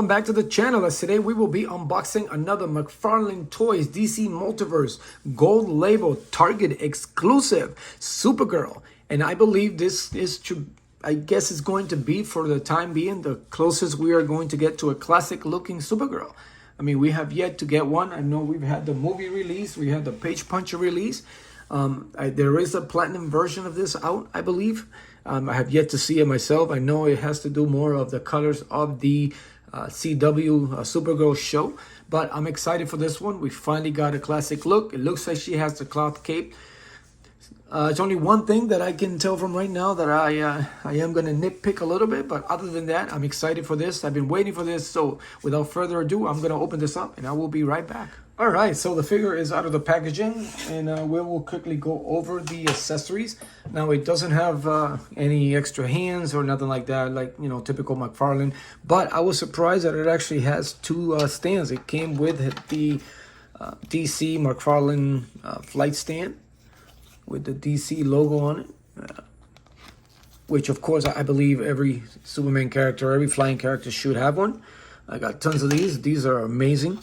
welcome back to the channel. As today we will be unboxing another Mcfarlane Toys DC Multiverse Gold Label Target exclusive Supergirl. And I believe this is I guess it's going to be, for the time being, the closest we are going to get to a classic looking Supergirl. I mean, we have yet to get one. I know we've had the movie release, we had the Page Puncher release. There is a platinum version of this out, I believe. I have yet to see it myself. I know it has to do more of the colors of the CW Supergirl show, but I'm excited for this one. We finally got a classic look. It looks like she has the cloth cape. It's only one thing that I can tell from right now that I am going to nitpick a little bit, but other than that, I'm excited for this. I've been waiting for this, so without further ado, I'm going to open this up and I will be right back. All right, so the figure is out of the packaging, and we will quickly go over the accessories. Now, it doesn't have any extra hands or nothing like that, like, you know, typical Mcfarlane, but I was surprised that it actually has two stands. It came with the DC Mcfarlane flight stand with the DC logo on it, which of course I believe every Superman character, every flying character should have one. I got tons of these. These are amazing.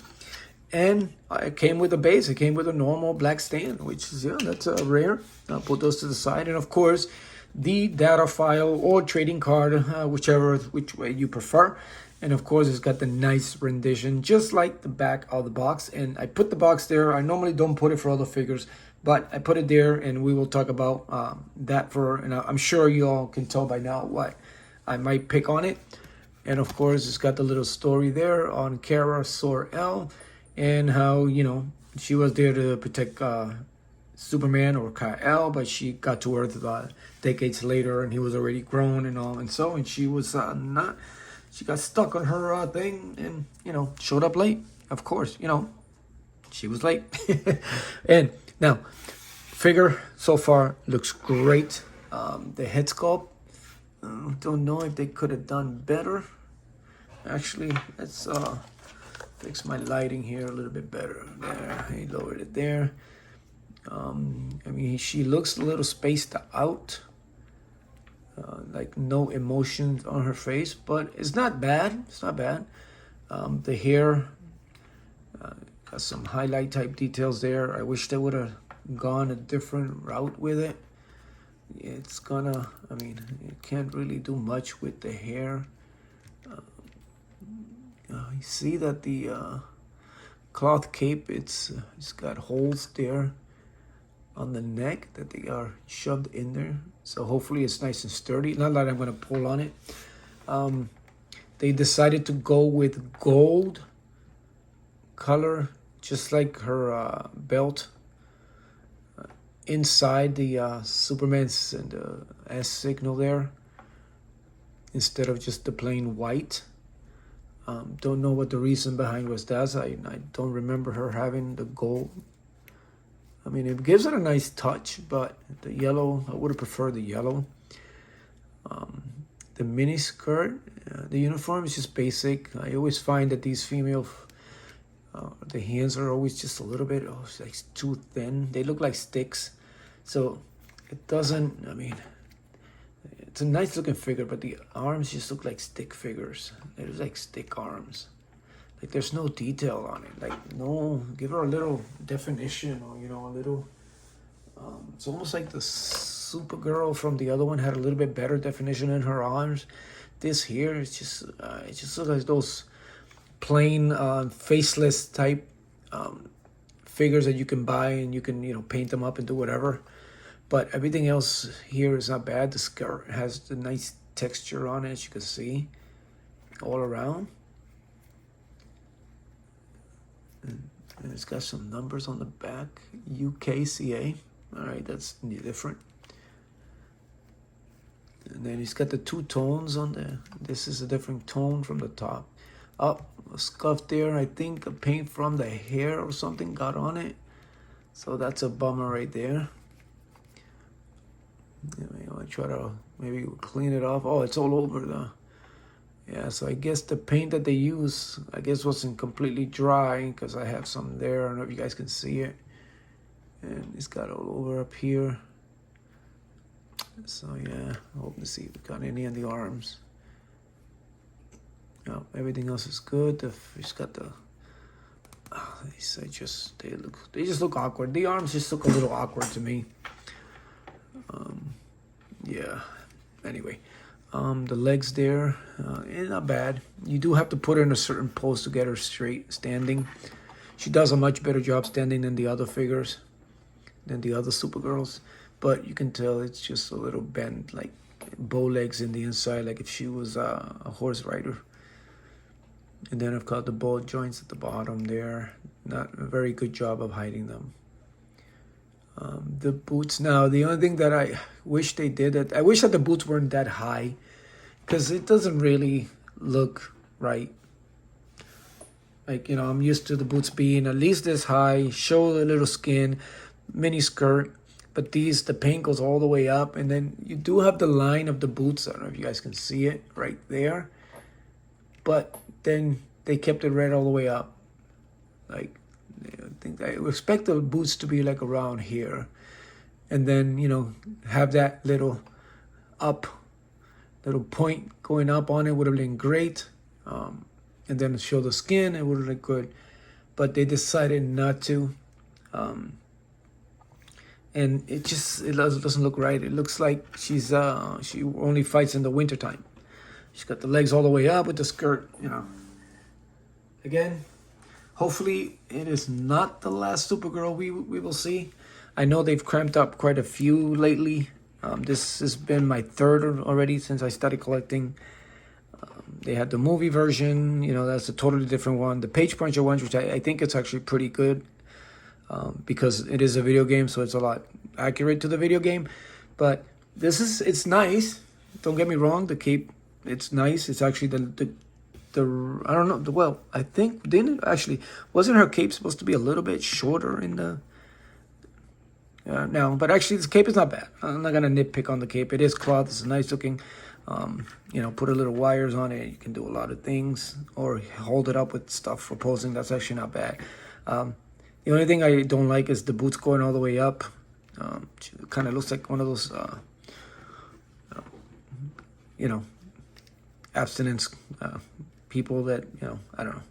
And it came with a base. It came with a normal black stand, which is, yeah, that's rare. I'll put those to the side. And of course, the data file or trading card, which way you prefer. And of course, it's got the nice rendition, just like the back of the box. And I put the box there. I normally don't put it for other figures, but I put it there, and we will talk about that and I'm sure you all can tell by now what I might pick on it. And of course, it's got the little story there on Kara Sor-El, and how, you know, she was there to protect Superman, or Kal-El, but she got to Earth decades later, and he was already grown and all, and she was she got stuck on her thing, and, you know, showed up late. Of course, you know, she was late. And now, figure so far looks great. The head sculpt, don't know if they could have done better. Actually, let's fix my lighting here a little bit better. There, I lowered it there. I mean, she looks a little spaced out, like no emotions on her face, but it's not bad. It's not bad. The hair got some highlight type details there. I wish they would have gone a different route with it. It's gonna, I mean, you can't really do much with the hair. You see that the cloth cape, it's got holes there on the neck that they are shoved in there. So hopefully it's nice and sturdy. Not that I'm going to pull on it. They decided to go with gold color, just like her belt inside the Superman's and the S signal there, instead of just the plain white. Don't know what the reason behind was that. I don't remember her having the gold. I mean, it gives it a nice touch, but the yellow, I would have preferred the yellow. The mini skirt, the uniform is just basic. I always find that these female, the hands are always just a little bit, it's like too thin. They look like sticks. So it doesn't, I mean, it's a nice looking figure, but the arms just look like stick figures. They're like stick arms. Like, there's no detail on it. Like, no, give her a little definition, or, you know, a little, it's almost like the Supergirl from the other one had a little bit better definition in her arms. This here is just, it just looks like those plain, faceless type figures that you can buy, and you can, you know, paint them up and do whatever. But everything else here is not bad. The skirt has the nice texture on it, as you can see, all around. And it's got some numbers on the back, UKCA. All right, that's different. And then he's got the two tones on there. This is a different tone from the top. Oh, a scuff there. I think the paint from the hair or something got on it. So that's a bummer right there. I try to maybe clean it off. Oh, it's all over the, yeah, so I guess the paint that they use, I guess, wasn't completely dry, because I have some there. I don't know if you guys can see it. And it's got all over up here. So yeah, I hope to see if we got any on the arms. No, everything else is good. She's got the. They just look awkward. The arms just look a little awkward to me. Yeah. Anyway, the legs there, not bad. You do have to put her in a certain pose to get her straight standing. She does a much better job standing than the other figures, than the other Supergirls. But you can tell it's just a little bent, like bow legs in the inside, like if she was a horse rider. And then I've got the ball joints at the bottom there. Not a very good job of hiding them. The boots now, the only thing that I wish they did, I wish that the boots weren't that high, because it doesn't really look right. Like, I'm used to the boots being at least this high, show a little skin, mini skirt, but the paint goes all the way up, and then you do have the line of the boots. I don't know if you guys can see it right there, but then they kept it right all the way up. Like, I think I expect the boots to be like around here, and then have that little point going up on it would have been great, and then show the skin. It would have looked good, but they decided not to, and it doesn't look right. It looks like she only fights in the wintertime. She's got the legs all the way up with the skirt. Again, hopefully it is not the last Supergirl we will see. I know they've cramped up quite a few lately. This has been my third already since I started collecting. They had the movie version, that's a totally different one. The page puncher ones, which I think it's actually pretty good, because it is a video game, so it's a lot accurate to the video game. But it's nice. Don't get me wrong, the cape, it's nice. It's actually the I don't know. Well, I think wasn't her cape supposed to be a little bit shorter in the? No, but actually this cape is not bad. I'm not gonna nitpick on the cape. It is cloth. It's nice looking. Put a little wires on it. You can do a lot of things, or hold it up with stuff for posing. That's actually not bad. The only thing I don't like is the boots going all the way up. It kind of looks like one of those, abstinence people that, I don't know.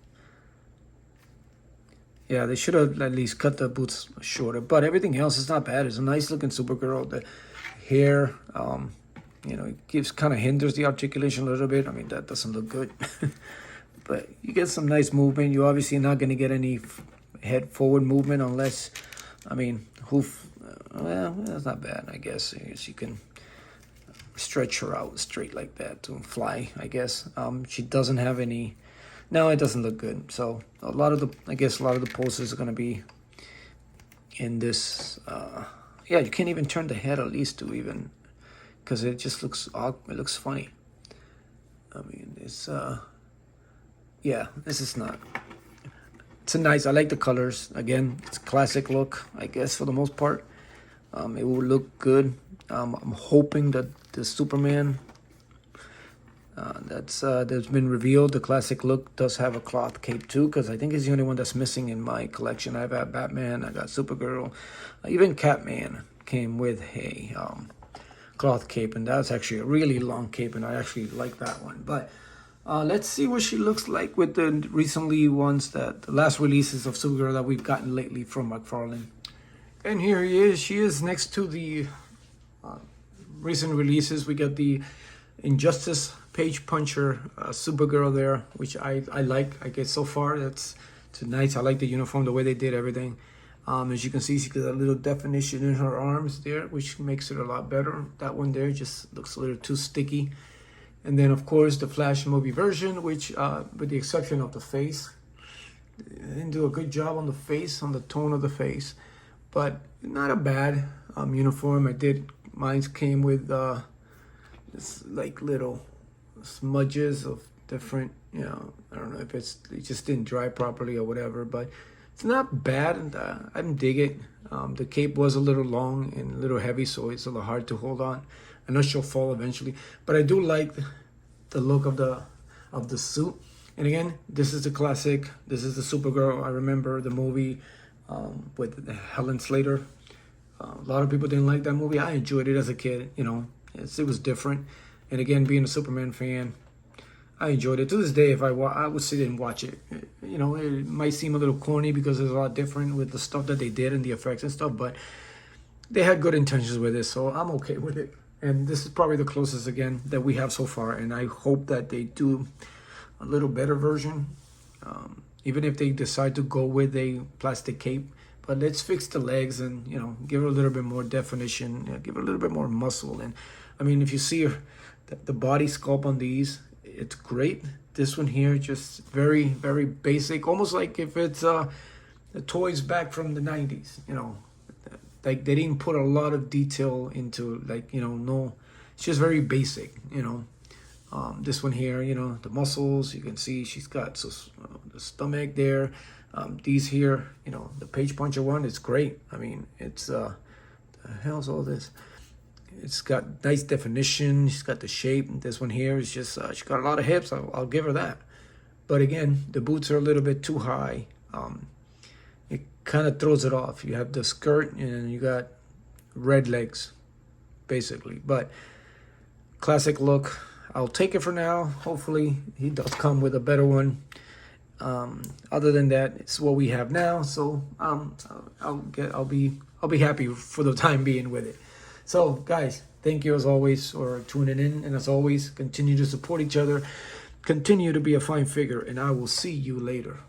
Yeah, they should have at least cut the boots shorter. But everything else is not bad. It's a nice looking Supergirl. The hair, it kind of hinders the articulation a little bit. I mean, that doesn't look good. But you get some nice movement. You're obviously not going to get any head forward movement unless, that's not bad, I guess. You can stretch her out straight like that to fly, I guess. She doesn't have any. No, it doesn't look good. So a lot of the poses are going to be in this. You can't even turn the head at least to even, because it just looks awkward. It looks funny. I mean, it's this is not. It's nice. I like the colors. Again, it's a classic look, I guess, for the most part. It will look good. I'm hoping that the Superman that's been revealed, the classic look, does have a cloth cape too, because I think it's the only one that's missing in my collection. I've got Batman, I got Supergirl, even Catman came with a cloth cape, and that's actually a really long cape, and I actually like that one. But let's see what she looks like with the the last releases of Supergirl that we've gotten lately from Mcfarlane. And here he is. She is next to the recent releases. We got the Injustice page puncher Supergirl there, which I like. I guess so far it's nice. I like the uniform, the way they did everything. As you can see, she got a little definition in her arms there, which makes it a lot better. That one there just looks a little too sticky. And then, of course, the Flash movie version, which, with the exception of the face, they didn't do a good job on the face, on the tone of the face. But not a bad uniform. Mine came with this, like, little smudges of different, I don't know if it just didn't dry properly or whatever. But it's not bad, and I didn't dig it. The cape was a little long and a little heavy, so it's a little hard to hold on. I know she'll fall eventually, but I do like the look of the suit. And again, this is the classic. This is the Supergirl. I remember the movie with Helen Slater. A lot of people didn't like that movie. I enjoyed it as a kid. It was different. And again, being a Superman fan, I enjoyed it. To this day, if I would sit and watch it. You know, it might seem a little corny because it's a lot different with the stuff that they did and the effects and stuff, but they had good intentions with it, so I'm okay with it. And this is probably the closest again that we have so far, and I hope that they do a little better version. Even if they decide to go with a plastic cape, but let's fix the legs and, you know, give it a little bit more definition, give it a little bit more muscle. And I mean, if you see the body sculpt on these, it's great. This one here, just very, very basic, almost like if it's the toys back from the 90s, you know, like they didn't put a lot of detail into, like, you know, no, it's just very basic, you know. This one here, you know, the muscles, you can see she's got the stomach there. These here, you know, the page puncher one is great. I mean, it's the hell's all this? It's got nice definition. She's got the shape. And this one here is just she got a lot of hips. I'll give her that. But again, the boots are a little bit too high. It kind of throws it off. You have the skirt and you got red legs, basically. But classic look. I'll take it for now. Hopefully he does come with a better one. Other than that, it's what we have now. So I'll be happy for the time being with it. So guys, thank you as always for tuning in, and as always, continue to support each other, continue to be a fine figure, and I will see you later.